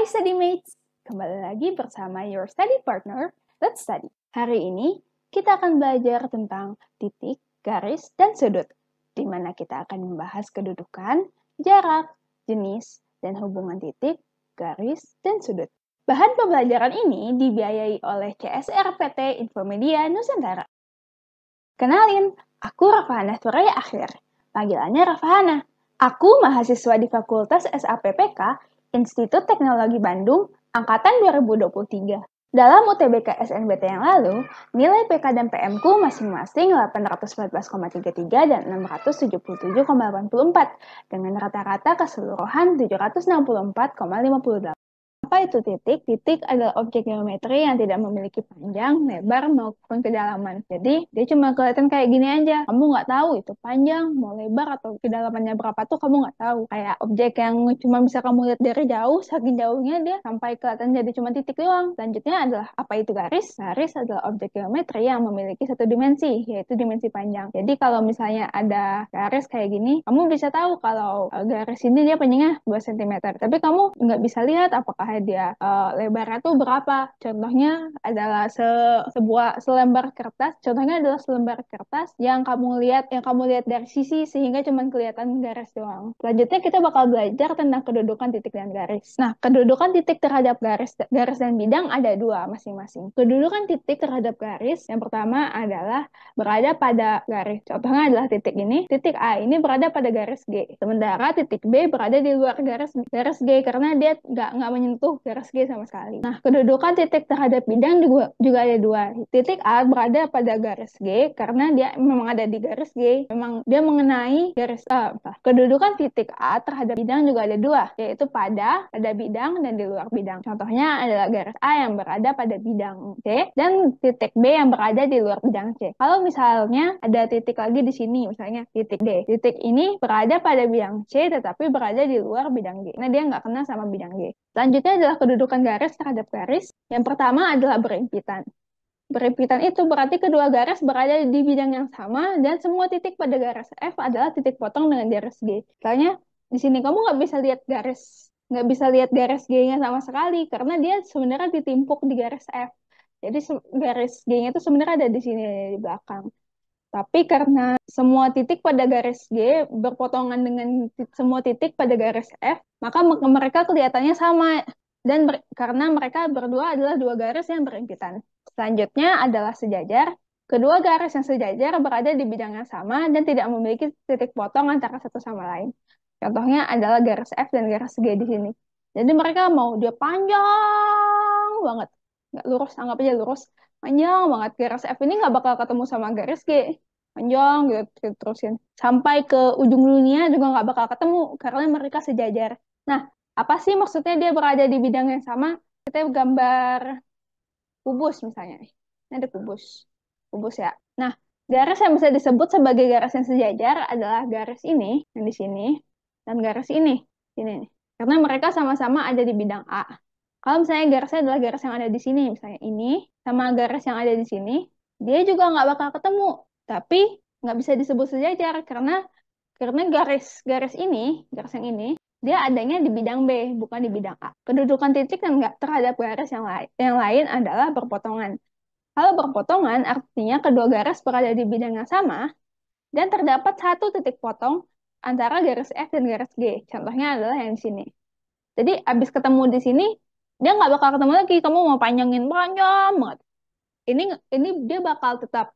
Study Mates, kembali lagi bersama your study partner, Let's Study. Hari ini kita akan belajar tentang titik, garis, dan sudut, di mana kita akan membahas kedudukan, jarak, jenis, dan hubungan titik, garis, dan sudut. Bahan pembelajaran ini dibiayai oleh CSR-PT Infomedia Nusantara. Kenalin, aku Rafahana Suraya Akhir, panggilannya Rafahana. Aku mahasiswa di Fakultas SAPPK Institut Teknologi Bandung, Angkatan 2023. Dalam UTBK SNBT yang lalu, nilai PK dan PM-ku masing-masing 814,33 dan 677,84, dengan rata-rata keseluruhan 764,58. Apa itu titik? Titik adalah objek geometri yang tidak memiliki panjang, lebar, maupun kedalaman. Jadi, dia cuma kelihatan kayak gini aja. Kamu nggak tahu itu panjang, mau lebar, atau kedalamannya berapa tuh kamu nggak tahu. Kayak objek yang cuma bisa kamu lihat dari jauh, saking jauhnya dia sampai kelihatan jadi cuma titik doang. Selanjutnya adalah, apa itu garis? Garis adalah objek geometri yang memiliki satu dimensi, yaitu dimensi panjang. Jadi, kalau misalnya ada garis kayak gini, kamu bisa tahu kalau garis ini dia panjangnya 2 cm. Tapi kamu nggak bisa lihat apakah dia lebarnya tuh berapa. Contohnya adalah selembar kertas. Contohnya adalah selembar kertas yang kamu lihat dari sisi sehingga cuma kelihatan garis doang. Selanjutnya kita bakal belajar tentang kedudukan titik dan garis. Nah, kedudukan titik terhadap garis dan bidang ada dua masing-masing. Kedudukan titik terhadap garis yang pertama adalah berada pada garis. Contohnya adalah titik ini. Titik A ini berada pada garis G. Sementara titik B berada di luar garis G karena dia nggak menyentuh garis G sama sekali. Nah, kedudukan titik terhadap bidang juga ada dua. Titik A berada pada garis G karena dia memang ada di garis G. Memang dia mengenai garis A. Kedudukan titik A terhadap bidang juga ada dua, yaitu pada bidang dan di luar bidang. Contohnya adalah garis A yang berada pada bidang C dan titik B yang berada di luar bidang C. Kalau misalnya ada titik lagi di sini, misalnya titik D. Titik ini berada pada bidang C tetapi berada di luar bidang G. Nah, dia nggak kena sama bidang G. Selanjutnya adalah kedudukan garis terhadap garis. Yang pertama adalah berimpitan. Berimpitan itu berarti kedua garis berada di bidang yang sama dan semua titik pada garis F adalah titik potong dengan garis G. Misalnya di sini kamu nggak bisa lihat garis G-nya sama sekali karena dia sebenarnya ditimpuk di garis F. Jadi garis G-nya itu sebenarnya ada di sini di belakang. Tapi karena semua titik pada garis G berpotongan dengan semua titik pada garis F, maka mereka kelihatannya sama. Dan karena mereka berdua adalah dua garis yang berimpitan. Selanjutnya adalah sejajar. Kedua garis yang sejajar berada di bidang yang sama dan tidak memiliki titik potong antara satu sama lain. Contohnya adalah garis F dan garis G di sini. Jadi mereka mau dia panjang banget. Nggak lurus, anggap aja lurus. Panjang banget. Garis F ini nggak bakal ketemu sama garis G. Panjang gitu terusin. Sampai ke ujung dunia juga nggak bakal ketemu karena mereka sejajar. Nah, apa sih maksudnya dia berada di bidang yang sama? Kita gambar kubus misalnya. Ini ada kubus. Kubus ya. Nah, garis yang bisa disebut sebagai garis yang sejajar adalah garis ini, yang di sini, dan garis ini. Ini nih. Karena mereka sama-sama ada di bidang A. Kalau misalnya garisnya adalah garis yang ada di sini, misalnya ini, sama garis yang ada di sini, dia juga nggak bakal ketemu. Tapi nggak bisa disebut sejajar karena garis yang ini, dia adanya di bidang B, bukan di bidang A. Kedudukan titik dan terhadap garis yang lain adalah berpotongan. Kalau berpotongan, artinya kedua garis berada di bidang yang sama, dan terdapat satu titik potong antara garis F dan garis G. Contohnya adalah yang di sini. Jadi, abis ketemu di sini, dia nggak bakal ketemu lagi. Kamu mau panjang banget. Ini dia bakal tetap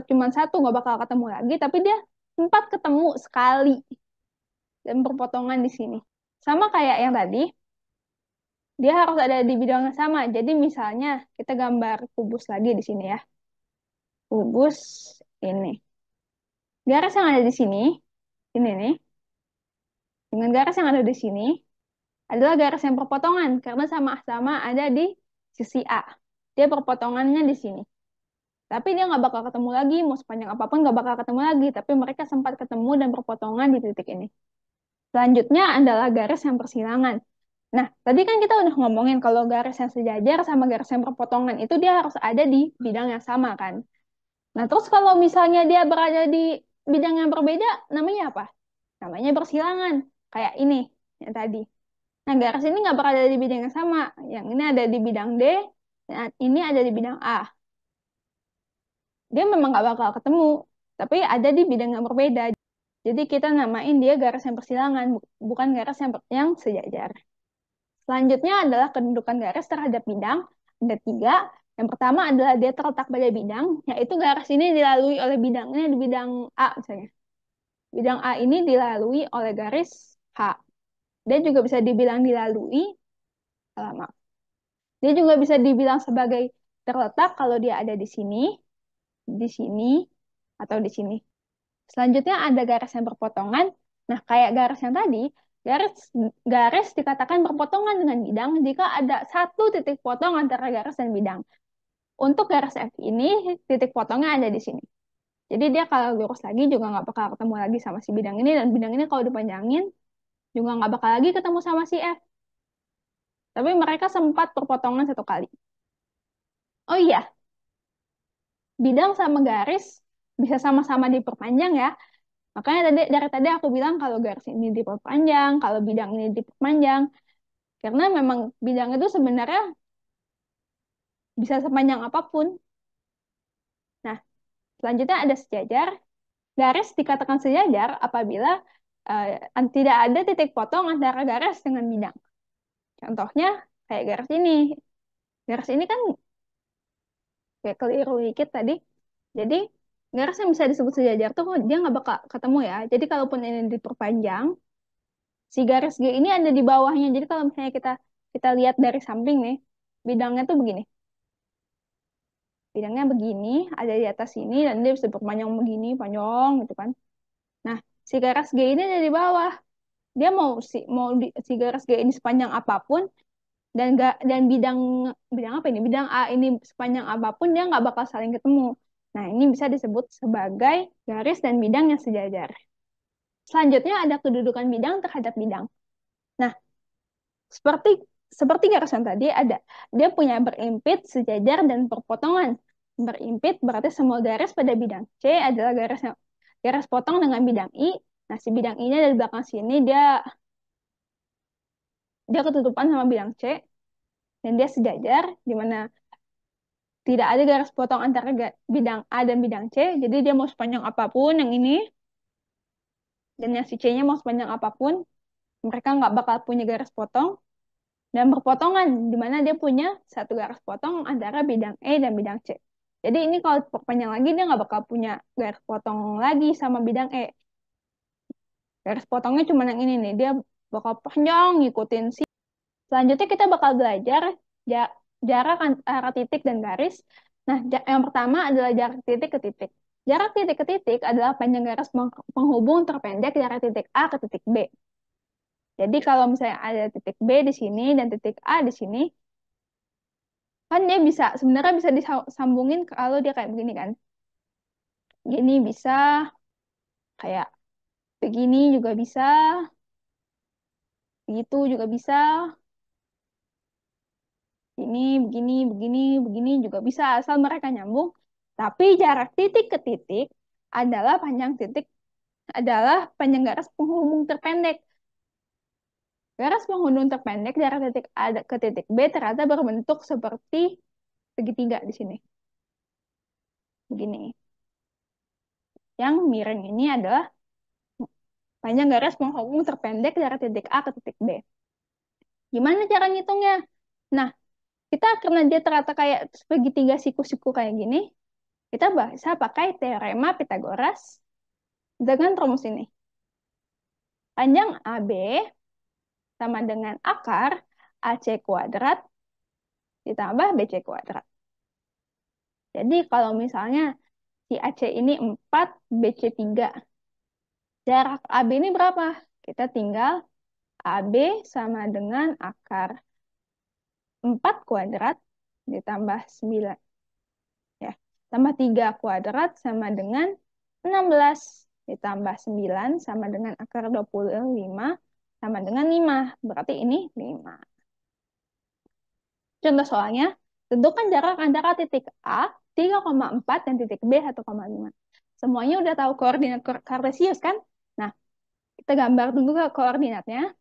cuma satu, nggak bakal ketemu lagi, tapi dia sempat ketemu sekali dan berpotongan di sini. Sama kayak yang tadi, dia harus ada di bidang yang sama. Jadi misalnya kita gambar kubus lagi di sini ya. Kubus ini. Garis yang ada di sini, ini nih, dengan garis yang ada di sini, adalah garis yang berpotongan karena sama-sama ada di sisi A. Dia berpotongannya di sini. Tapi dia nggak bakal ketemu lagi, mau sepanjang apapun nggak bakal ketemu lagi. Tapi mereka sempat ketemu dan berpotongan di titik ini. Selanjutnya adalah garis yang persilangan. Nah, tadi kan kita udah ngomongin kalau garis yang sejajar sama garis yang berpotongan itu dia harus ada di bidang yang sama kan. Nah, terus kalau misalnya dia berada di bidang yang berbeda, namanya apa? Namanya bersilangan. Kayak ini, yang tadi. Nah, garis ini nggak bakal ada di bidang yang sama. Yang ini ada di bidang D, dan ini ada di bidang A. Dia memang nggak bakal ketemu, tapi ada di bidang yang berbeda. Jadi kita namain dia garis yang persilangan, bukan garis yang sejajar. Selanjutnya adalah kedudukan garis terhadap bidang. Ada tiga. Yang pertama adalah dia terletak pada bidang, yaitu garis ini dilalui oleh bidangnya di bidang A misalnya. Bidang A ini dilalui oleh garis H. Dia juga bisa dibilang dilalui, maaf. Dia juga bisa dibilang sebagai terletak kalau dia ada di sini, atau di sini. Selanjutnya ada garis yang berpotongan. Nah, kayak garis yang tadi, garis garis dikatakan berpotongan dengan bidang jika ada satu titik potong antara garis dan bidang. Untuk garis F ini, titik potongnya ada di sini. Jadi dia kalau lurus lagi juga nggak bakal ketemu lagi sama si bidang ini, dan bidang ini kalau dipanjangin juga nggak bakal lagi ketemu sama si F. Tapi mereka sempat berpotongan satu kali. Oh iya, bidang sama garis bisa sama-sama diperpanjang ya. Makanya dari tadi aku bilang kalau garis ini diperpanjang, kalau bidang ini diperpanjang. Karena memang bidang itu sebenarnya bisa sepanjang apapun. Nah, selanjutnya ada sejajar. Garis dikatakan sejajar apabila tidak ada titik potong antara garis dengan bidang. Contohnya kayak garis ini. Garis ini kan kayak keliru dikit tadi. Jadi garis yang bisa disebut sejajar tuh dia nggak bakal ketemu ya. Jadi kalaupun ini diperpanjang, si garis G ini ada di bawahnya. Jadi kalau misalnya kita kita lihat dari samping nih, bidangnya tuh begini. Bidangnya begini, ada di atas sini, dan dia bisa berpanjang begini, panjang gitu kan. Nah, si garis G ini ada di bawah. Dia si garis G ini sepanjang apapun, dan bidang bidang apa ini? Bidang A ini sepanjang apapun, dia nggak bakal saling ketemu. Nah, ini bisa disebut sebagai garis dan bidang yang sejajar. Selanjutnya ada kedudukan bidang terhadap bidang. Nah, seperti seperti garis yang tadi ada, dia punya berimpit, sejajar, dan perpotongan. Berimpit berarti semua garis pada bidang C adalah garis potong dengan bidang I. Nah, si bidang I-nya dari belakang sini dia dia ketutupan sama bidang C, dan dia sejajar di mana tidak ada garis potong antara bidang A dan bidang C. Jadi dia mau sepanjang apapun yang ini, dan yang si C-nya mau sepanjang apapun, mereka nggak bakal punya garis potong. Dan berpotongan, di mana dia punya satu garis potong antara bidang E dan bidang C. Jadi ini kalau perpanjang lagi, dia nggak bakal punya garis potong lagi sama bidang E. Garis potongnya cuma yang ini nih, dia bakal panjang ngikutin si. Selanjutnya kita bakal belajar jarak antara titik dan garis. Nah, yang pertama adalah jarak titik ke titik. Jarak titik ke titik adalah panjang garis penghubung terpendek dari titik A ke titik B. Jadi kalau misalnya ada titik B di sini dan titik A di sini, kan dia bisa sebenarnya bisa disambungin kalau dia kayak begini kan. Gini bisa, kayak begini juga bisa, begitu juga bisa, ini begini, begini, begini juga bisa asal mereka nyambung. Tapi jarak titik ke titik adalah panjang garis penghubung terpendek. Garis penghubung terpendek dari titik A ke titik B ternyata berbentuk seperti segitiga di sini. Begini. Yang miring ini adalah panjang garis penghubung terpendek dari titik A ke titik B. Gimana cara ngitungnya? Nah, kita karena dia ternyata kayak segitiga siku-siku kayak gini, kita bisa pakai teorema Pythagoras dengan rumus ini. Panjang AB sama dengan akar AC kuadrat ditambah BC kuadrat. Jadi kalau misalnya si AC ini 4, BC 3, jarak AB ini berapa? Kita tinggal AB sama dengan akar 4 kuadrat ditambah 9. Ya, tambah 3 kuadrat sama dengan 16. Ditambah 9 sama dengan akar 25 sama dengan 5. Berarti ini 5. Contoh soalnya, tentukan jarak antara titik A 3,4 dan titik B 1,5. Semuanya udah tahu koordinat kartesius kan? Nah, kita gambar dulu ke koordinatnya.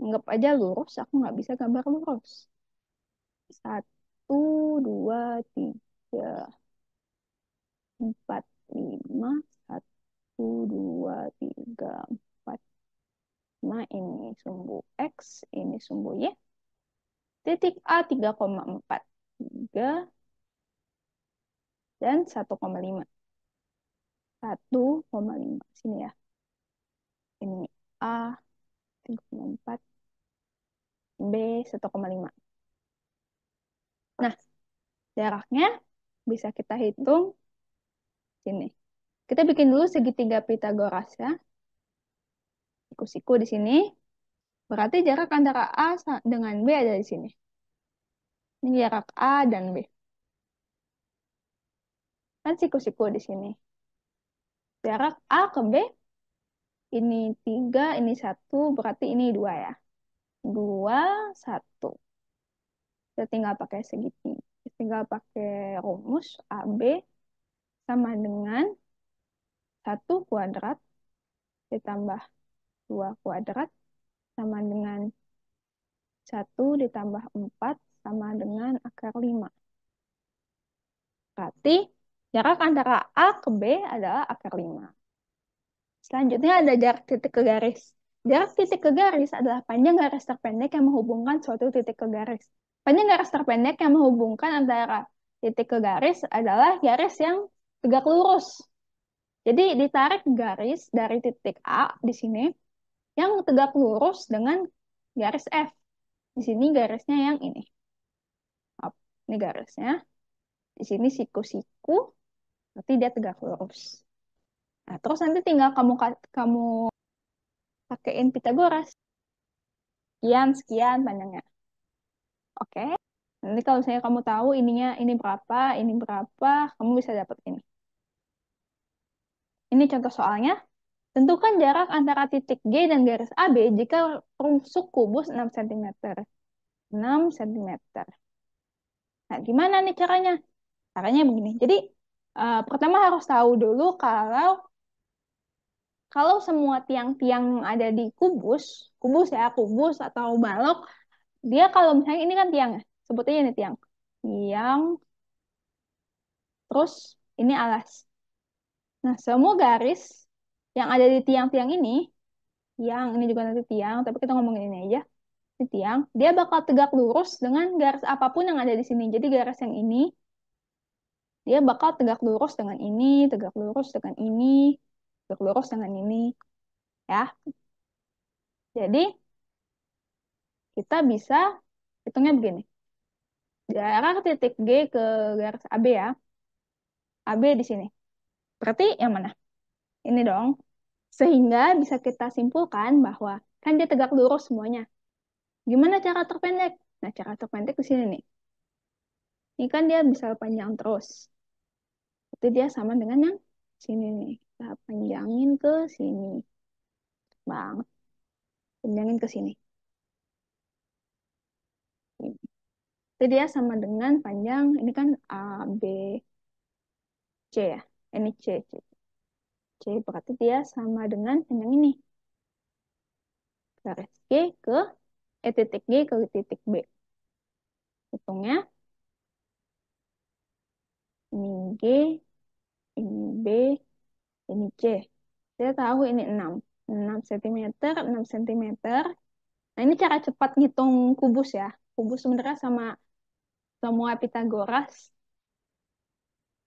Anggap aja lurus, aku nggak bisa gambar lurus. 1, 2, 3, 4, 5. 1, 2, 3, 4, 5. Ini sumbu X, ini sumbu Y. Titik A 3,4. 3 dan 1,5. 1,5. Sini ya. Ini A 3,4. B 1,5. Nah, jaraknya bisa kita hitung sini. Kita bikin dulu segitiga Pitagoras ya. Siku-siku di sini. Berarti jarak antara A dengan B ada di sini. Ini jarak A dan B. Kan siku-siku di sini. Jarak A ke B, ini 3, ini 1, berarti ini 2 ya. 2, 1. Kita tinggal pakai segitiga. Tinggal pakai rumus AB sama dengan 1 kuadrat ditambah 2 kuadrat sama dengan 1 ditambah 4 sama dengan akar 5. Berarti jarak antara A ke B adalah akar 5. Selanjutnya ada jarak titik ke garis. Jarak titik ke garis adalah panjang garis terpendek yang menghubungkan suatu titik ke garis. Panjang garis terpendek yang menghubungkan antara titik ke garis adalah garis yang tegak lurus. Jadi ditarik garis dari titik A di sini yang tegak lurus dengan garis F. Di sini garisnya yang ini. Ini garisnya. Di sini siku-siku, nanti dia tegak lurus. Nah, terus nanti tinggal kamu pakein Pitagoras. Sekian panjangnya. Oke. Nanti kalau misalnya kamu tahu ini berapa, kamu bisa dapat ini. Ini contoh soalnya. Tentukan jarak antara titik G dan garis AB jika rusuk kubus 6 cm. 6 cm. Nah, gimana nih caranya? Caranya begini. Jadi, pertama harus tahu dulu kalau semua tiang-tiang yang ada di kubus atau balok, dia kalau misalnya ini kan tiang ya, sebutnya ini tiang. Tiang, terus ini alas. Nah, semua garis yang ada di tiang-tiang ini juga nanti tiang, tapi kita ngomongin ini aja. Ini tiang, dia bakal tegak lurus dengan garis apapun yang ada di sini. Jadi garis yang ini, dia bakal tegak lurus dengan ini, tegak lurus dengan ini, tegak lurus dengan ini. Ya, jadi kita bisa hitungnya begini. Jarak titik G ke garis AB ya. AB di sini. Berarti yang mana? Ini dong. Sehingga bisa kita simpulkan bahwa kan dia tegak lurus semuanya. Gimana cara terpendek? Nah, cara terpendek di sini nih. Ini kan dia bisa panjang terus. Itu dia sama dengan yang sini nih. Kita panjangin ke sini. Banget. Panjangin ke sini. Itu dia sama dengan panjang, ini kan A, B, C ya. Ini C. C berarti dia sama dengan panjang ini. Garis titik G ke titik B. Hitungnya, ini G, ini B, ini C. Saya tahu ini 6. 6 cm, 6 cm. Nah, ini cara cepat ngitung kubus ya. Kubus sebenarnya sama semua Pitagoras.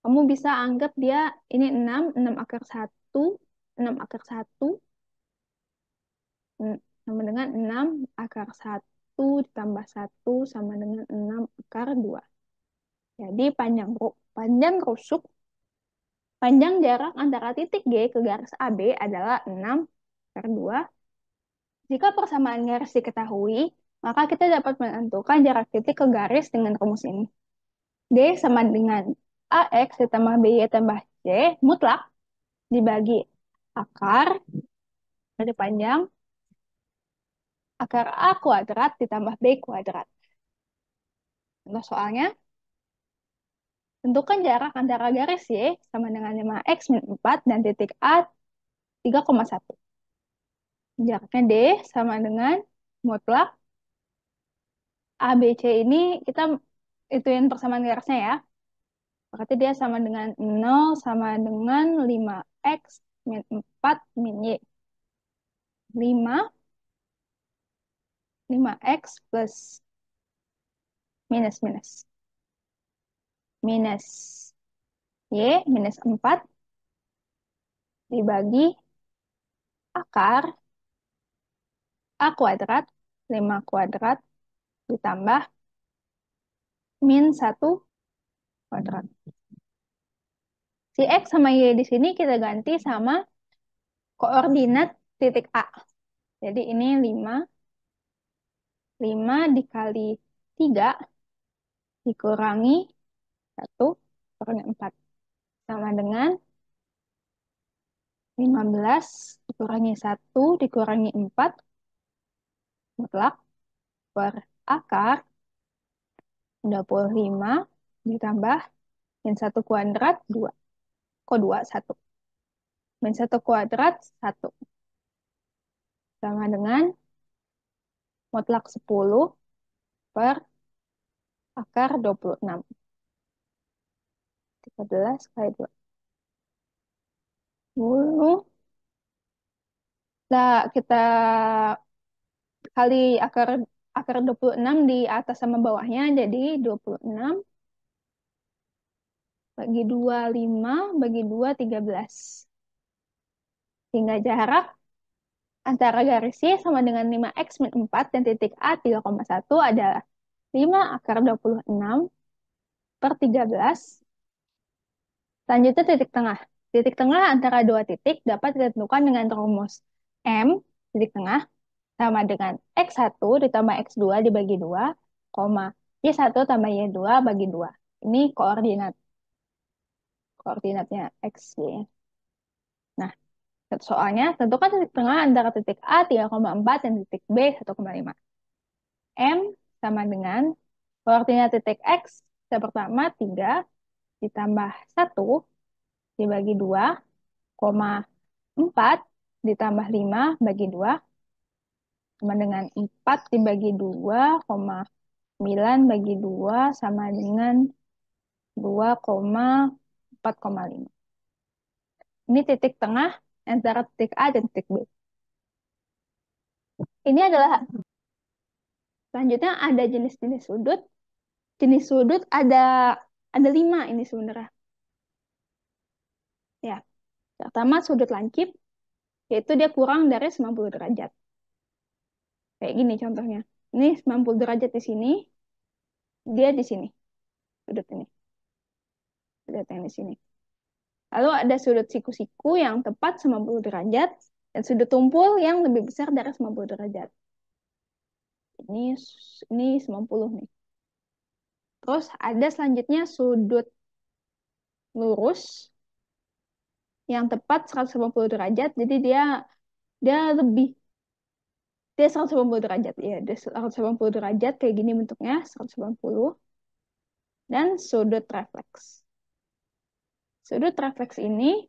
Kamu bisa anggap dia ini 6 akar 1, 6 akar 1, sama dengan 6 akar 1 ditambah 1 sama dengan 6 akar 2. Jadi panjang rusuk, panjang jarak antara titik G ke garis AB adalah 6 akar 2. Jika persamaan garis diketahui, maka kita dapat menentukan jarak titik ke garis dengan rumus ini. D sama dengan AX ditambah BY tambah C mutlak dibagi akar dari panjang akar A kuadrat ditambah B kuadrat. Untuk soalnya, tentukan jarak antara garis Y sama dengan 5X min 4 dan titik A 3,1. Jaraknya D sama dengan mutlak A, B, C ini kita ituin persamaan garisnya ya. Berarti dia sama dengan 0 sama dengan 5x min 4 min Y. 5, 5x plus minus minus. Minus Y minus 4 dibagi akar A kuadrat, 5 kuadrat ditambah min 1 kuadrat. Si X sama Y di sini kita ganti sama koordinat titik A. Jadi ini 5 dikali 3 dikurangi 1 kurangi 4. Sama dengan 15 dikurangi 1 dikurangi 4 mutlak per akar 25 ditambah min 1 kuadrat 2. Kok 2? 1. Min 1 kuadrat 1. Sama dengan mutlak 10 per akar 26. 13 kali 2. 10. Nah, kita kali akar 26 di atas sama bawahnya, jadi 26 bagi 2, 5, bagi 2, 13. Sehingga jarak antara garis Y sama dengan 5x min 4 dan titik A 3,1 adalah 5 akar 26 per 13. Selanjutnya titik tengah. Titik tengah antara dua titik dapat ditentukan dengan rumus M titik tengah sama dengan X1 ditambah X2 dibagi 2, koma Y1 tambah Y2 bagi 2. Ini koordinatnya X, Y. Nah, soalnya tentukan titik tengah antara titik A 3,4 dan titik B 1,5. M sama dengan koordinat titik X yang pertama 3 ditambah 1 dibagi 2, koma 4 ditambah 5 bagi 2 sama dengan 4 dibagi 2, koma 9 bagi 2 sama dengan 2,4,5. Ini titik tengah antara titik A dan titik B. Ini adalah selanjutnya ada jenis-jenis sudut. Jenis sudut ada 5 ini sebenarnya. Ya, pertama sudut lancip, yaitu dia kurang dari 90 derajat. Kayak gini contohnya. Ini 90 derajat di sini, dia di sini. Sudut ini. Sudut yang di sini. Lalu ada sudut siku-siku yang tepat 90 derajat dan sudut tumpul yang lebih besar dari 90 derajat. Ini 90 nih. Terus ada selanjutnya sudut lurus yang tepat 180 derajat. Jadi dia lebih dia 180 derajat ya, dia 180 derajat kayak gini bentuknya, 180. Dan sudut refleks. Sudut refleks ini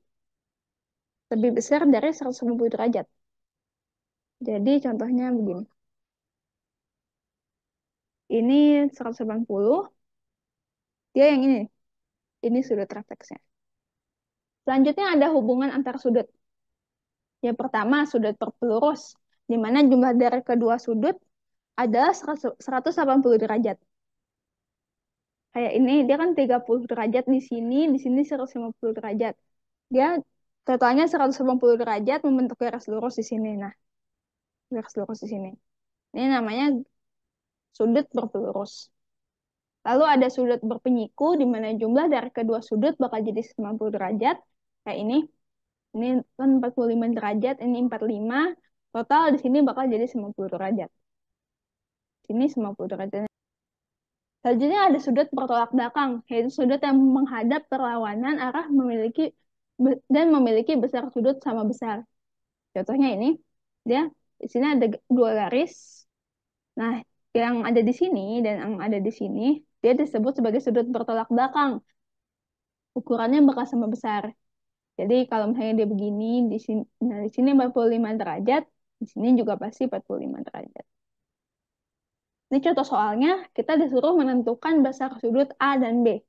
lebih besar dari 190 derajat. Jadi contohnya begini. Ini 180, dia yang ini. Ini sudut refleksnya. Selanjutnya ada hubungan antar sudut. Yang pertama sudut berpelurus, di mana jumlah dari kedua sudut adalah 180 derajat. Kayak ini, dia kan 30 derajat di sini 150 derajat. Dia totalnya 180 derajat membentuk garis lurus di sini. Nah, garis lurus di sini. Ini namanya sudut berpelurus. Lalu ada sudut berpenyiku, di mana jumlah dari kedua sudut bakal jadi 90 derajat. Kayak ini. Ini kan 45 derajat, ini 45. Total di sini bakal jadi 90 derajat. Sini 90 derajat. Selanjutnya ada sudut bertolak belakang, yaitu sudut yang menghadap berlawanan arah dan memiliki besar sudut sama besar. Contohnya ini, dia di sini ada dua garis. Nah, yang ada di sini dan yang ada di sini, dia disebut sebagai sudut bertolak belakang. Ukurannya bakal sama besar. Jadi kalau misalnya dia begini, di sini 45 derajat, di sini juga pasti 45 derajat. Ini contoh soalnya, kita disuruh menentukan besar sudut A dan B.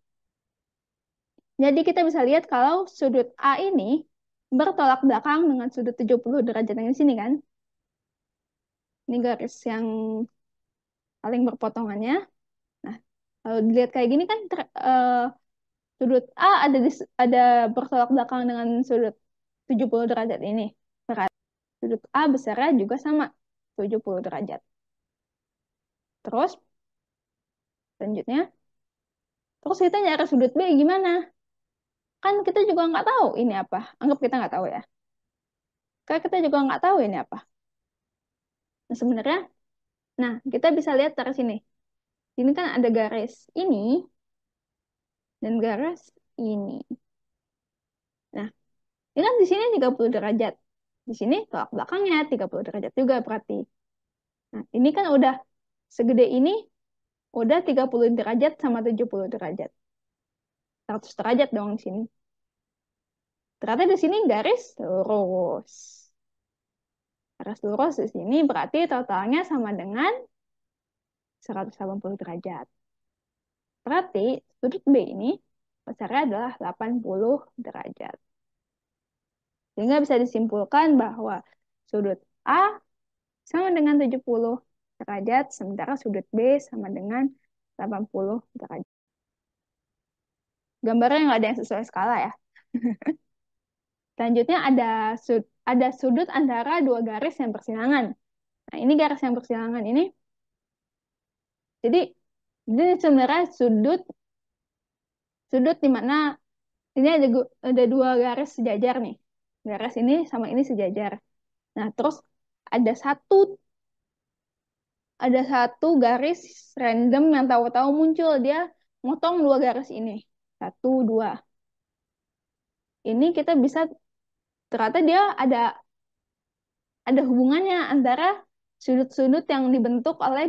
Jadi kita bisa lihat kalau sudut A ini bertolak belakang dengan sudut 70 derajat yang di sini kan. Ini garis yang paling berpotongannya. Nah, kalau dilihat kayak gini kan sudut A ada bertolak belakang dengan sudut 70 derajat ini. Berarti sudut A besarnya juga sama 70 derajat. Terus selanjutnya, terus kita nyari sudut B gimana? Kan kita juga nggak tahu ini apa. Anggap kita nggak tahu ya. Karena kita juga nggak tahu ini apa. Nah, sebenarnya, nah kita bisa lihat dari sini. Ini kan ada garis ini dan garis ini. Nah, ini kan di sini 30 derajat. Di sini tolak belakangnya 30 derajat juga berarti. Nah, ini kan udah segede ini, udah 30 derajat sama 70 derajat. 100 derajat dong di sini. Ternyata di sini garis lurus. Garis lurus di sini berarti totalnya sama dengan 180 derajat. Berarti sudut B ini besarnya adalah 80 derajat. Sehingga bisa disimpulkan bahwa sudut A sama dengan 70 derajat, sementara sudut B sama dengan 80 derajat. Gambarnya nggak ada yang sesuai skala ya. Selanjutnya ada sudut antara dua garis yang bersilangan. Nah, ini garis yang bersilangan ini. Jadi, ini sebenarnya sudut sudut di mana ini ada dua garis sejajar nih. Garis ini sama ini sejajar. Nah, terus ada satu ada satu garis random yang tahu-tahu muncul, dia motong dua garis ini. Satu, dua. Ini kita bisa ternyata dia ada hubungannya antara sudut-sudut yang dibentuk oleh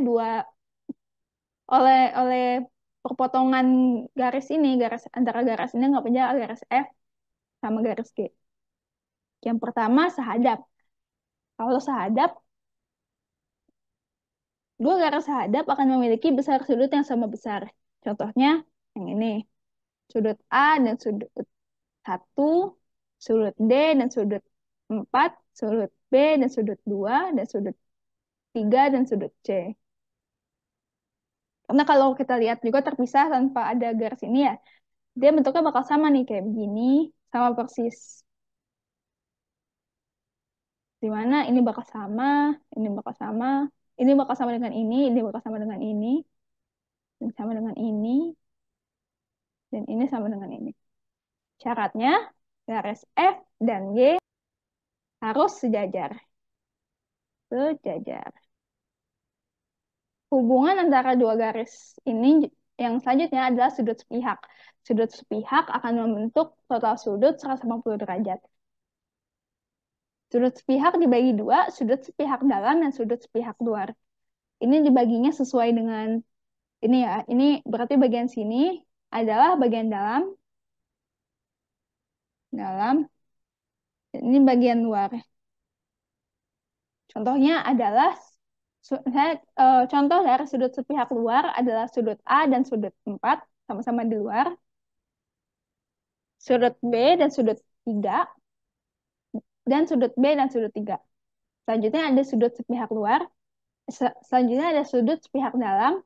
oleh perpotongan garis ini, garis antara garis ini nggak punya garis F sama garis G. Yang pertama sahadap. Kalau sahadap, dua garis sahadap akan memiliki besar sudut yang sama besar. Contohnya yang ini, sudut A dan sudut 1, sudut D dan sudut 4, sudut B dan sudut 2, dan sudut 3 dan sudut C. Karena kalau kita lihat juga terpisah tanpa ada garis ini ya, dia bentuknya bakal sama nih, kayak begini, sama persis. Dimana ini bakal sama, ini bakal sama, ini bakal sama dengan ini bakal sama dengan ini sama dengan ini, dan ini sama dengan ini. Syaratnya, garis F dan G harus sejajar. Sejajar. Hubungan antara dua garis ini yang selanjutnya adalah sudut sepihak. Sudut sepihak akan membentuk total sudut 180 derajat. Sudut sepihak dibagi dua, sudut sepihak dalam dan sudut sepihak luar. Ini dibaginya sesuai dengan ini ya. Ini berarti bagian sini adalah bagian dalam, dalam. Ini bagian luar. Contohnya adalah contoh dari sudut sepihak luar adalah sudut A dan sudut 4 sama-sama di luar. Sudut B dan sudut 3 dan sudut B dan sudut 3. Selanjutnya ada sudut sepihak luar. Selanjutnya ada sudut sepihak dalam,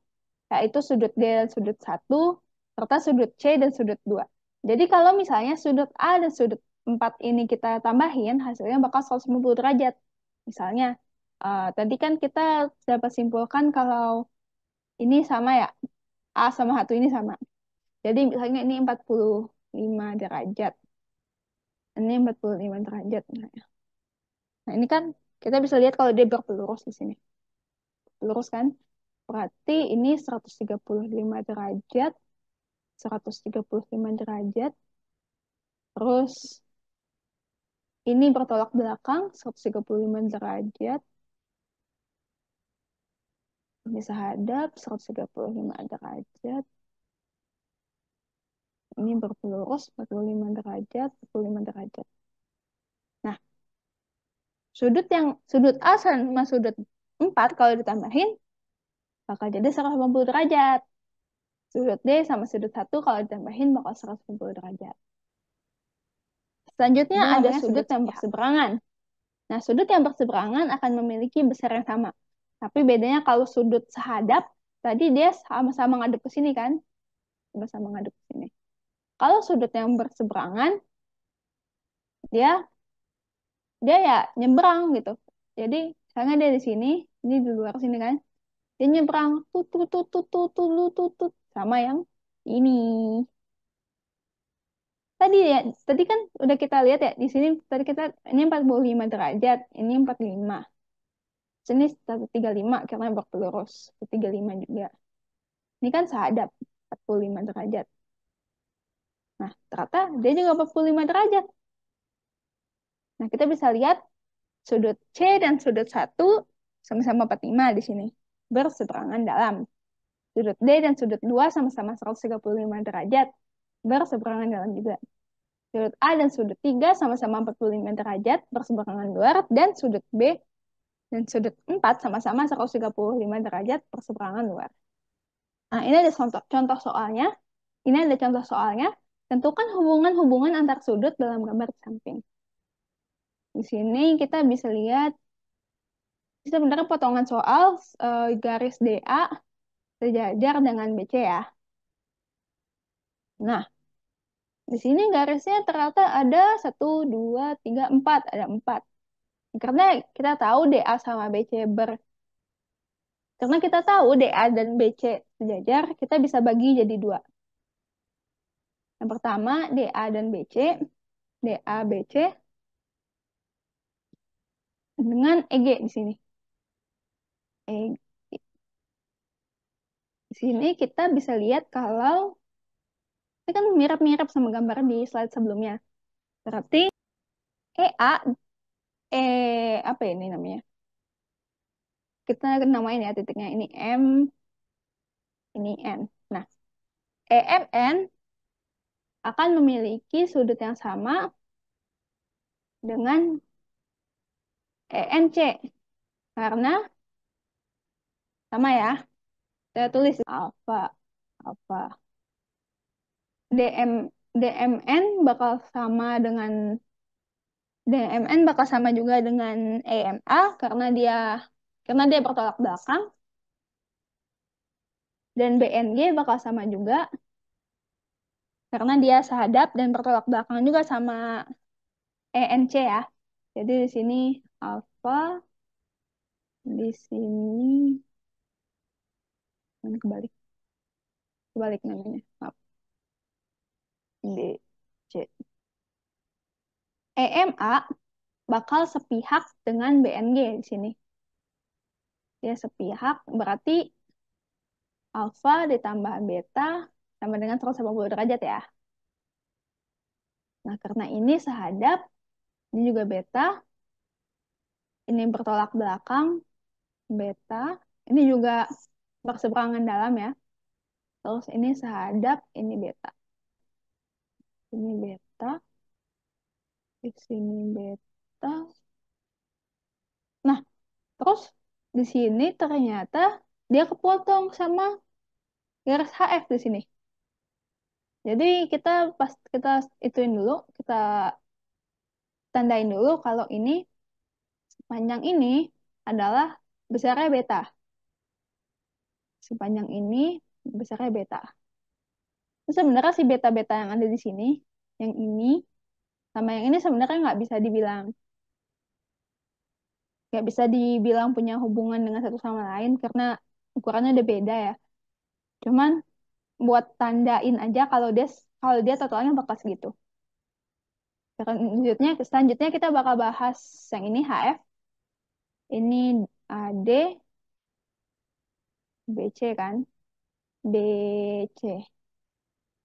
yaitu sudut D dan sudut 1, serta sudut C dan sudut 2. Jadi kalau misalnya sudut A dan sudut 4 ini kita tambahin, hasilnya bakal 190 derajat. Misalnya, tadi kan kita dapat simpulkan kalau ini sama ya, A sama 1 ini sama. Jadi misalnya ini 45 derajat. Ini 45 derajat. Nah, ini kan kita bisa lihat kalau dia berpelurus di sini. Lurus kan? Berarti ini 135 derajat, 135 derajat. Terus ini bertolak belakang 135 derajat. Bisa hadap 135 derajat. Ini berpelurus 45 derajat, 45 derajat. Nah, sudut A sama sudut 4 kalau ditambahin bakal jadi 180 derajat. Sudut D sama sudut 1 kalau ditambahin bakal 180 derajat. Selanjutnya Ini ada namanya sudut sudut yang sepihak. berseberangan. Nah, sudut yang berseberangan akan memiliki besar yang sama. Tapi bedanya kalau sudut sehadap, tadi dia sama-sama ngadep ke sini kan? Sama-sama ngadep ke sini. Kalau sudut yang berseberangan, dia dia ya nyebrang gitu. Jadi, karena dia di sini, ini di luar sini kan? Dia nyebrang tut tut tut tut tut tut tut tut sama yang ini. Tadi ya, tadi kan udah kita lihat ya di sini tadi kita ini 45 derajat, ini 45. Sini 135 karena berlurus, 135 juga. Ini kan sehadap 45 derajat. Nah, ternyata dia juga 45 derajat. Nah, kita bisa lihat sudut C dan sudut 1 sama-sama 45 di sini. Berseberangan dalam. Sudut D dan sudut 2 sama-sama 135 derajat. Berseberangan dalam juga. Sudut A dan sudut 3 sama-sama 45 derajat. Berseberangan luar. Dan sudut B dan sudut 4 sama-sama 135 derajat. Berseberangan luar. Nah, ini ada contoh soalnya. Ini ada contoh soalnya. Tentukan hubungan-hubungan antar sudut dalam gambar di samping. Di sini kita bisa lihat sebenarnya potongan soal garis DA sejajar dengan BC ya. Nah, di sini garisnya ternyata ada 1, 2, 3, 4. Ada 4. Karena kita tahu DA sama BC karena kita tahu DA dan BC sejajar, kita bisa bagi jadi 2. Yang pertama DA dan BC, DA BC dengan EG di sini. E- Di sini kita bisa lihat kalau ini kan mirip-mirip sama gambar di slide sebelumnya. Berarti EA, apa ini namanya? Kita namain ya titiknya. Ini M, ini N. Nah, EMN akan memiliki sudut yang sama dengan ENC. Karena sama ya, saya tulis alfa, alfa. DM, DMN bakal sama dengan DMN bakal sama juga dengan EMA karena dia bertolak belakang dan BNG bakal sama juga karena dia sehadap dan bertolak belakang juga sama ENC ya. Jadi di sini alfa, di sini kebalik, kebalik namanya. Maaf. D, C. EMA bakal sepihak dengan BNG di sini. Dia sepihak berarti alfa ditambah beta sama dengan 180 derajat ya. Nah, karena ini sehadap, ini juga beta, ini bertolak belakang, beta, ini juga berseberangan dalam ya. Terus ini sehadap, ini beta. Ini beta, di sini beta. Nah, terus di sini ternyata dia kepotong sama garis HF di sini. Jadi kita pas kita ituin dulu, kita tandain dulu kalau ini sepanjang ini adalah besarnya beta. Sepanjang ini besarnya beta. Terus sebenarnya si beta-beta yang ada di sini, yang ini sama yang ini sebenarnya nggak bisa dibilang punya hubungan dengan satu sama lain karena ukurannya udah beda ya. Cuman buat tandain aja kalau dia totalnya bakal segitu. Selanjutnya kita bakal bahas yang ini HF, ini AD, BC kan, BC,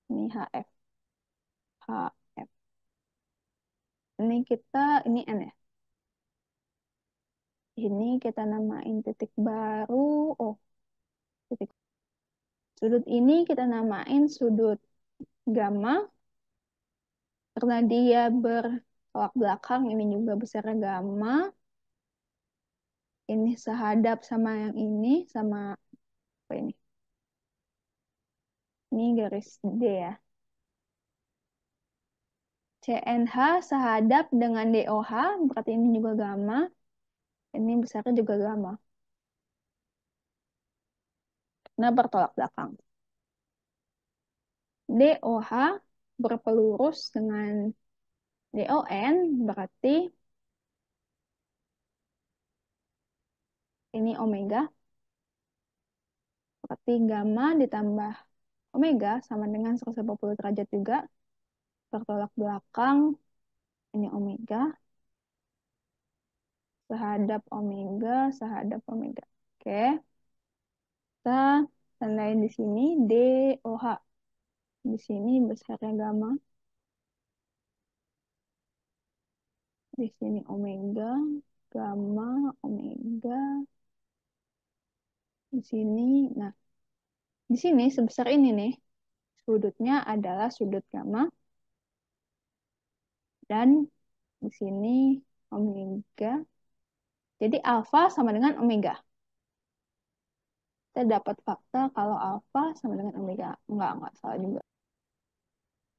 ini HF, HF. Ini N ya. Ini kita namain titik baru. Oh, titik. Sudut ini kita namain sudut gamma karena dia bertolak belakang. Ini juga besar gamma. Ini sehadap sama yang ini, sama Apa ini? Ini garis D ya. CNH sehadap dengan DOH, berarti ini juga gamma. Ini besarnya juga gamma. Nah, bertolak belakang. DOH berpelurus dengan DON, berarti ini omega. Berarti gamma ditambah omega sama dengan 180 derajat juga. Bertolak belakang, ini omega. Sehadap omega. Oke, kita tandain di sini DOH. Di sini besarnya gamma. Di sini omega, gamma, omega. Di sini, nah, di sini sebesar ini nih, sudutnya adalah sudut gamma. Dan di sini omega. Jadi alfa sama dengan omega. Kita dapat fakta kalau alfa sama dengan omega. Enggak salah juga.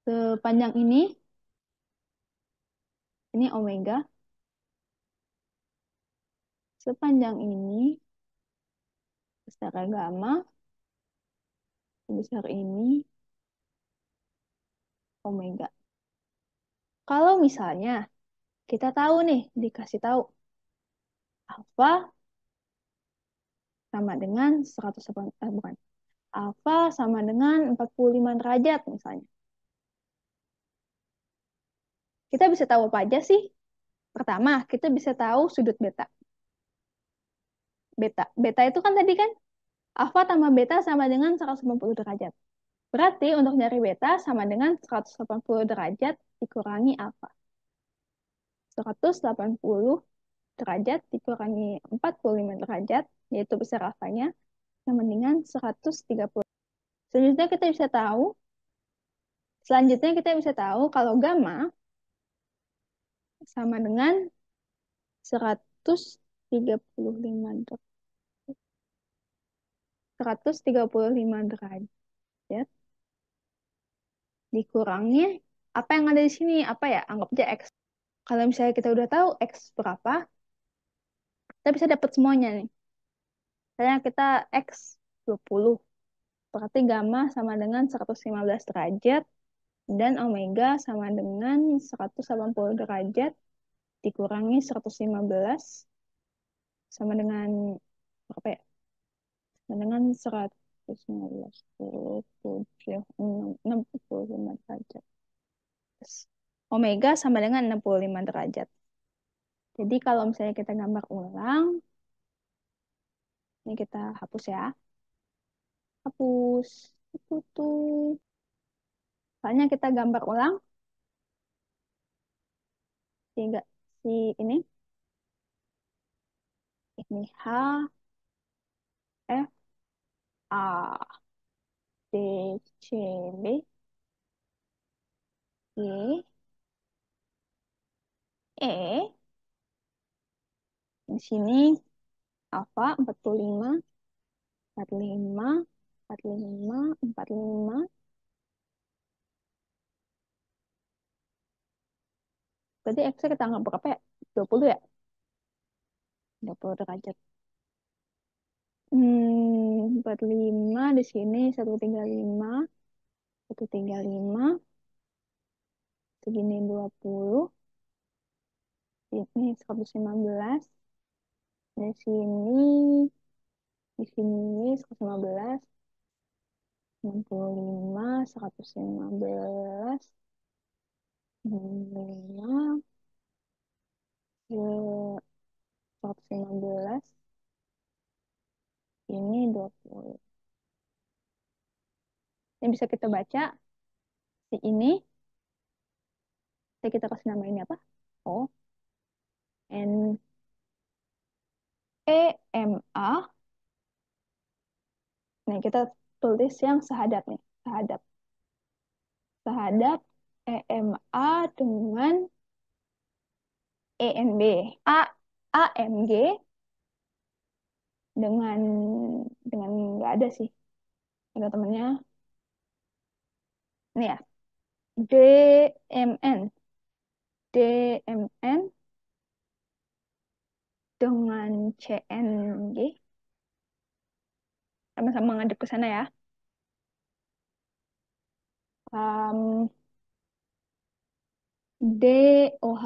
Sepanjang ini omega. Sepanjang ini besar gamma, sebesar ini omega. Kalau misalnya kita tahu nih, dikasih tahu alfa sama dengan 180, bukan. Alfa sama dengan 45 derajat misalnya. Kita bisa tahu apa aja sih? Pertama, kita bisa tahu sudut beta. Beta itu kan tadi kan alfa tambah beta sama dengan 180 derajat. Berarti untuk nyari beta sama dengan 180 derajat dikurangi alfa. 180 derajat dikurangi 45 derajat, yaitu besar alfanya, sama dengan 130. Selanjutnya kita bisa tahu kalau gamma sama dengan 135 derajat. 135 derajat dikurangi apa yang ada di sini, apa ya, anggap aja X. Kalau misalnya kita udah tahu X berapa, kita bisa dapat semuanya nih. Misalnya kita X 20, berarti gamma sama dengan 115 derajat, dan omega sama dengan 180 derajat dikurangi 115 sama dengan berapa ya? Sama dengan 115, 7, 65 derajat. Omega sama dengan 65 derajat. Jadi kalau misalnya kita gambar ulang, ini kita hapus ya. Hapus. Tutup. Soalnya kita gambar ulang, sehingga ini H, F, A, D, C, B, G, E. Di sini alfa 45, 45, 45, 45. Berarti X kita anggap berapa ya? 20 ya? 20 derajat. 45 di sini 135, 135, segini 20, ini 115, di sini, di sini 115, 65, 115, 65, 115, ini 20. Yang bisa kita baca, si ini, kita kasih nama ini apa? O, N, E, M, A. Nah, kita tulis yang sehadap nih, sehadap. Sehadap EMA dengan ENB. A, AMG dengan dengan nggak ada sih. Ada temennya. Ini ya. DMN. DMN dengan CNG. Sama-sama ngadep ke sana ya. Um, DOH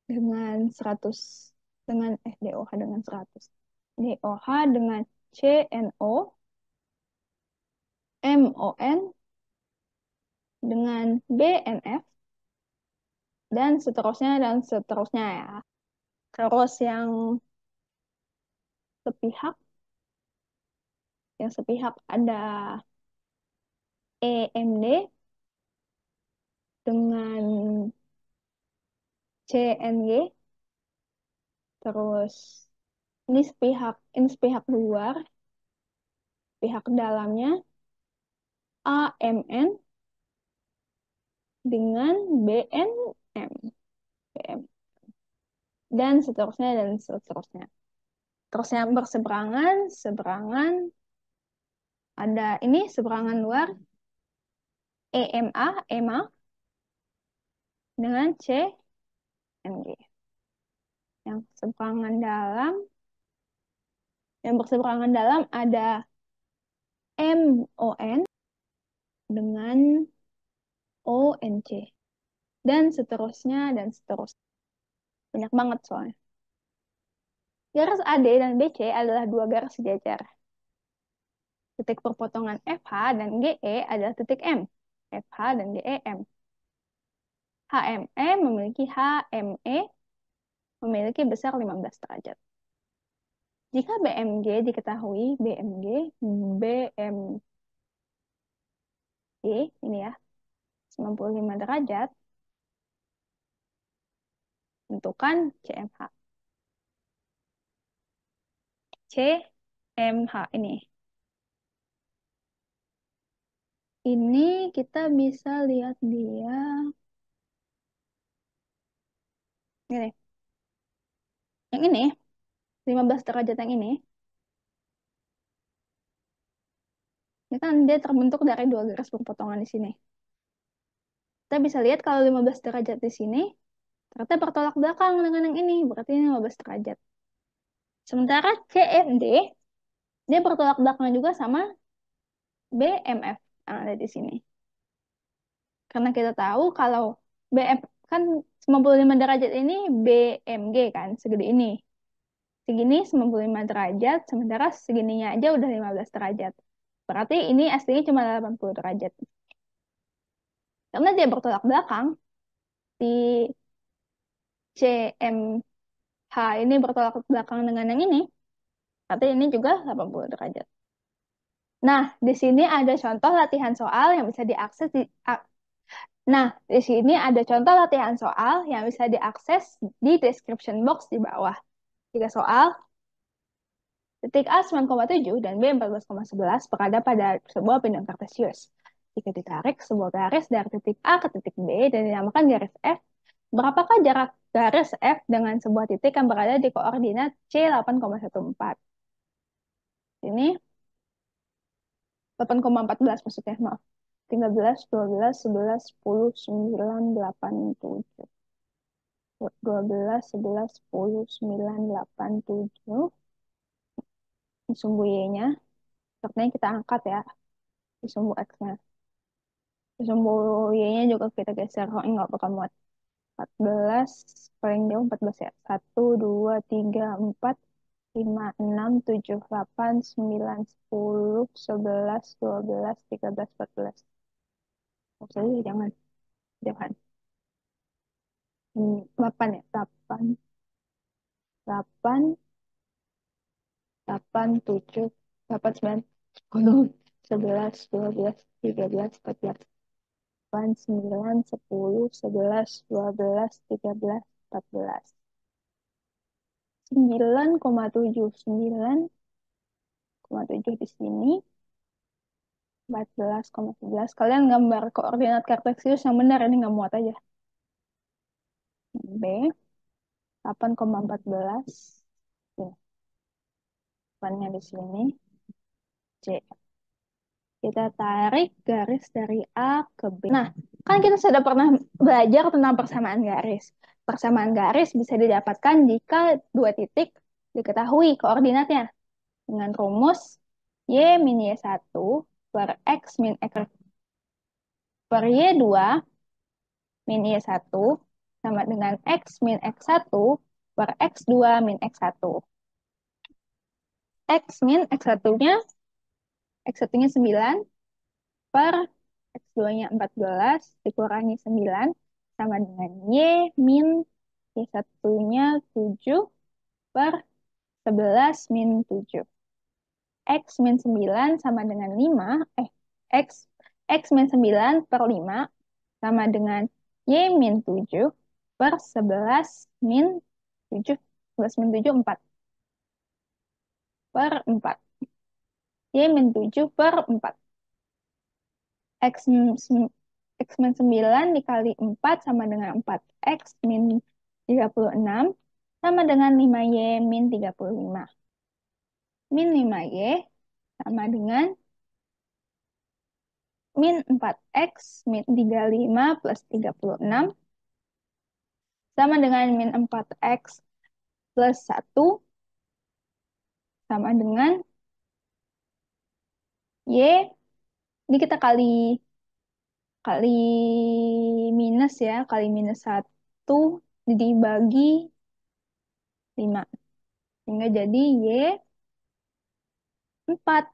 dengan 100 dengan DOH dengan 100. DOH dengan CNO, MON dengan BNF dan seterusnya ya. Terus sepihak, yang sepihak ada EMD dengan CNG, terus ini sepihak luar, pihak dalamnya AMN dengan BNM, BM, dan seterusnya. Terus yang seberangan ada ini seberangan luar EMA dengan CNG. Yang seberangan dalam, yang berseberangan dalam ada MON dengan ONC dan seterusnya. Banyak banget soalnya. Garis AD dan BC adalah dua garis sejajar. Titik perpotongan FH dan GE adalah titik M. FH dan GEM. HME memiliki HME memiliki besar 15 derajat. Jika BMG diketahui, BMG ini ya, 95 derajat, tentukan CMH. CMH ini. Ini kita bisa lihat dia. Ini. Yang ini, 15 derajat yang ini kan dia terbentuk dari dua garis perpotongan di sini. Kita bisa lihat kalau 15 derajat di sini, ternyata bertolak belakang dengan yang ini, berarti ini 15 derajat. Sementara CMD, dia bertolak belakang juga sama BMF yang ada di sini. Karena kita tahu kalau BM kan 95 derajat ini BMG kan, segede ini. Segini 95 derajat, sementara segininya aja udah 15 derajat. Berarti ini aslinya cuma 80 derajat. Karena dia bertolak belakang, di CMH ini bertolak belakang dengan yang ini, berarti ini juga 80 derajat. Nah, di sini ada contoh latihan soal yang bisa diakses Nah, di sini ada contoh latihan soal yang bisa diakses di description box di bawah. Jika soal, titik A 9,7 dan B 14,11 berada pada sebuah bidang kartesius. Jika ditarik sebuah garis dari titik A ke titik B dan dinamakan garis F, berapakah jarak garis F dengan sebuah titik yang berada di koordinat C 8,14? Ini 8,14 maksudnya, maaf. 13, 12, 11, 10, 9, 8, 7. 12, 11, 10, 9, 8, 7. Sumbu Y-nya. Artinya kita angkat ya. Sumbu X-nya. Sumbu Y-nya juga kita geser. Oh, enggak bakal muat. 14, paling jauh 14 ya. 1, 2, 3, 4, 5, 6, 7, 8, 9, 10, 11, 12, 13, 14. Maksudnya jangan. Jangan. 8 ya. 8, 8, 8, 7, 8, 9, 10, 11, 12, 13, 14, 8, 9, 10, 11, 12, 13, 14. 9,7. 9,7 di sini. 14,11. Kalian gambar koordinat kartesius yang benar, ini nggak muat aja. B, 8,14. Ya. depannya di sini, C. Kita tarik garis dari A ke B. Nah, kan kita sudah pernah belajar tentang persamaan garis. Persamaan garis bisa didapatkan jika dua titik diketahui koordinatnya dengan rumus Y min Y1 per X min X per Y2 min Y1 sama dengan X min X1 per X2 min X1. X min X1-nya, X1-nya 9 per X2-nya 14 dikurangi 9 sama dengan Y min Y1-nya 7 per 11 min 7. X min 9 sama dengan 5, X, X min 9 per 5 sama dengan Y min 7 per 11 min 7, 11 min 7, 4 per 4. Y min 7 per 4. X, X min 9 dikali 4 sama dengan 4X min 36 sama dengan 5Y min 35. Min 5Y sama dengan min 4X min 35 plus 36 sama dengan min 4X plus 1 sama dengan Y. Ini kita kali kali minus ya, kali minus 1 dibagi 5. Sehingga jadi Y 4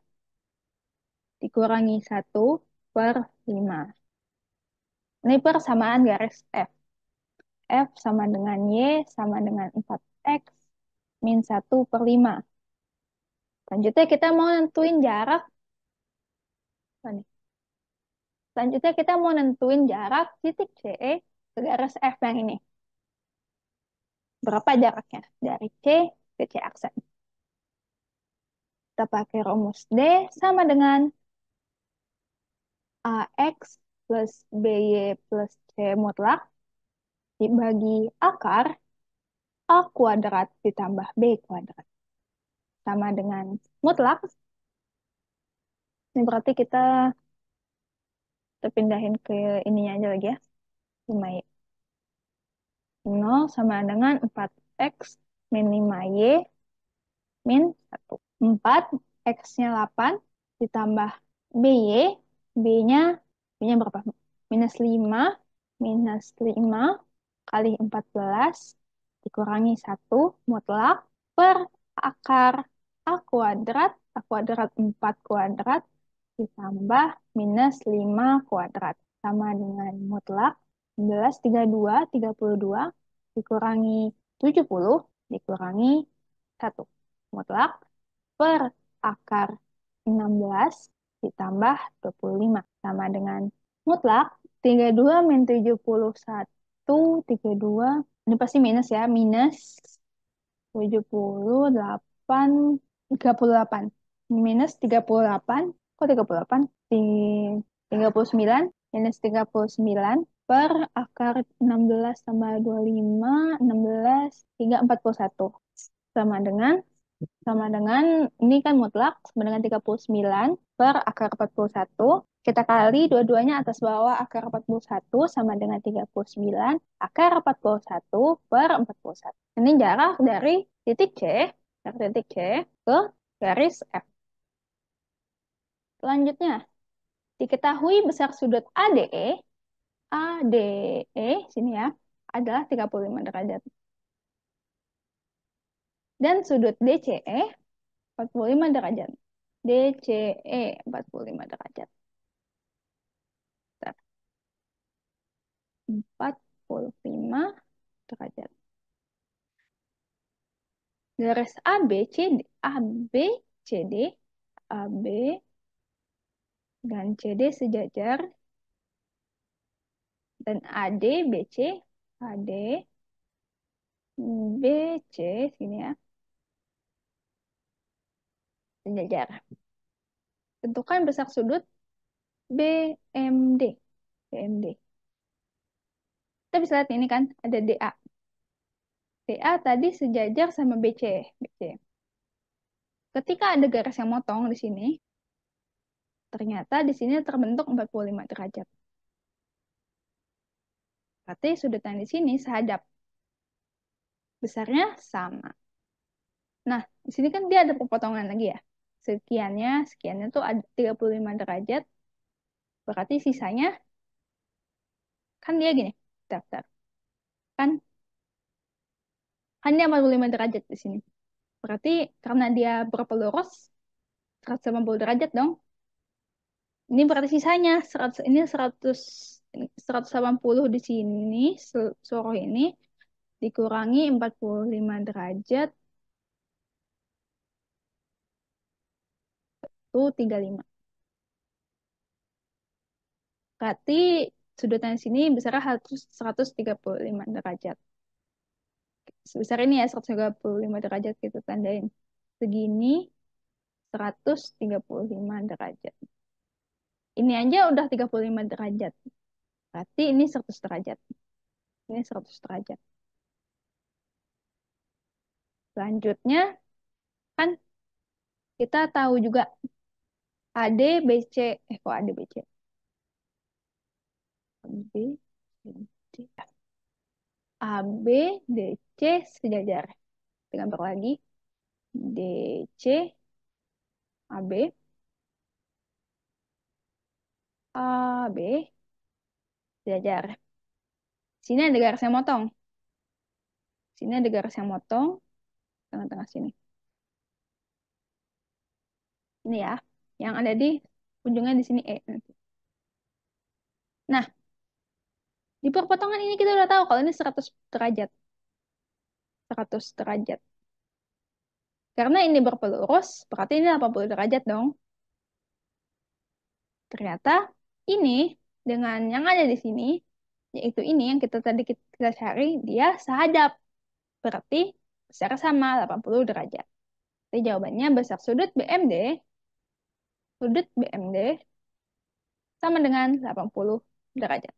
dikurangi 1 per 5. Ini persamaan garis F. F sama dengan Y sama dengan 4X min 1 per 5. Selanjutnya kita mau nentuin jarak. Selanjutnya kita mau nentuin jarak titik CE ke garis F yang ini. Berapa jaraknya? Dari C ke C aksen. Kita pakai rumus D sama dengan AX plus BY plus C mutlak dibagi akar A kuadrat ditambah B kuadrat. Sama dengan mutlak. Ini berarti kita pindahin ke ininya aja lagi ya. 5Y. 0 sama dengan 4X min 5Y min 1. 4, X-nya 8, ditambah BY. B-nya berapa? Minus 5. Minus 5 kali 14 dikurangi 1 mutlak per akar A kuadrat 4 kuadrat ditambah minus 5 kuadrat sama dengan mutlak 11, 32 dikurangi 70 dikurangi 1 mutlak per akar 16 ditambah 25 sama dengan mutlak 32 min 71, 32 ini pasti minus ya, minus 78, 38 minus 38, kok 38? Di 39 minus 39 per akar 16 tambah 25, 16, 3, 41 sama dengan ini kan mutlak sama dengan 39 per akar 41. Kita kali dua-duanya atas bawah akar 41 sama dengan 39 akar 41 per 41. Ini jarak dari titik C, ke garis F. Selanjutnya, diketahui besar sudut ADE sini ya, adalah 35 derajat. Dan sudut DCE 45 derajat. DCE 45 derajat. 45 derajat. Garis ABCD, ABCD, AB dan CD sejajar dan AD, BC, AD, BC sini ya, sejajar. Tentukan besar sudut BMD. BMD. Kita bisa lihat ini kan ada DA. DA tadi sejajar sama BC. BC. ketika ada garis yang motong di sini, ternyata di sini terbentuk 45 derajat. Berarti sudut yang di sini sehadap. Besarnya sama. Nah, di sini kan dia ada pepotongan lagi ya. Sekiannya tuh ada 35 derajat. Berarti sisanya, kan dia gini. Bentar. Kan dia 45 derajat di sini. Berarti karena dia berpelurus, 180 derajat dong. Ini berarti sisanya 100, ini 180 di sini, seluruh ini, dikurangi 45 derajat, itu 35. Berarti sudutnya di sini besarnya 135 derajat. Sebesar ini ya, 135 derajat kita tandain. Segini 135 derajat. Ini aja udah 35 derajat. Berarti ini 100 derajat. Ini 100 derajat. Selanjutnya, kan kita tahu juga AD, BC. Kok AD, BC? AB, BC. AB, DC sejajar. Gambar lagi. DC, AB, AB, sejajar. Sini ada garis yang motong. Sini ada garis yang motong. Tengah-tengah sini. Ini ya. Yang ada di ujungnya di sini E nanti. Nah, di perpotongan ini kita udah tahu kalau ini 100 derajat. 100 derajat. Karena ini berpelurus, berarti ini 80 derajat dong. Ternyata ini dengan yang ada di sini, yaitu ini yang kita cari, dia sehadap. Berarti besar sama 80 derajat. Jadi jawabannya besar sudut BMD sama dengan 80 derajat.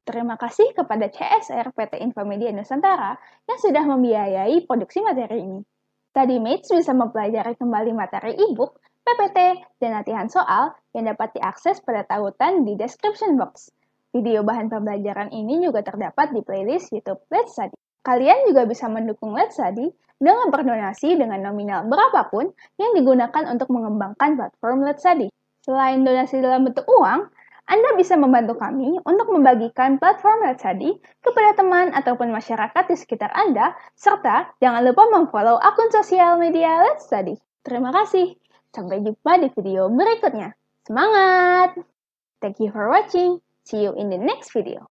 Terima kasih kepada CSR PT Infomedia Nusantara yang sudah membiayai produksi materi ini. StudyMates bisa mempelajari kembali materi e-book, PPT, dan latihan soal yang dapat diakses pada tautan di description box. Video bahan pembelajaran ini juga terdapat di playlist YouTube Let's Study. Kalian juga bisa mendukung Let's Study dengan berdonasi dengan nominal berapapun yang digunakan untuk mengembangkan platform Let's Study. Selain donasi dalam bentuk uang, Anda bisa membantu kami untuk membagikan platform Let's Study kepada teman ataupun masyarakat di sekitar Anda, serta jangan lupa memfollow akun sosial media Let's Study. Terima kasih. Sampai jumpa di video berikutnya. Semangat! Thank you for watching. See you in the next video.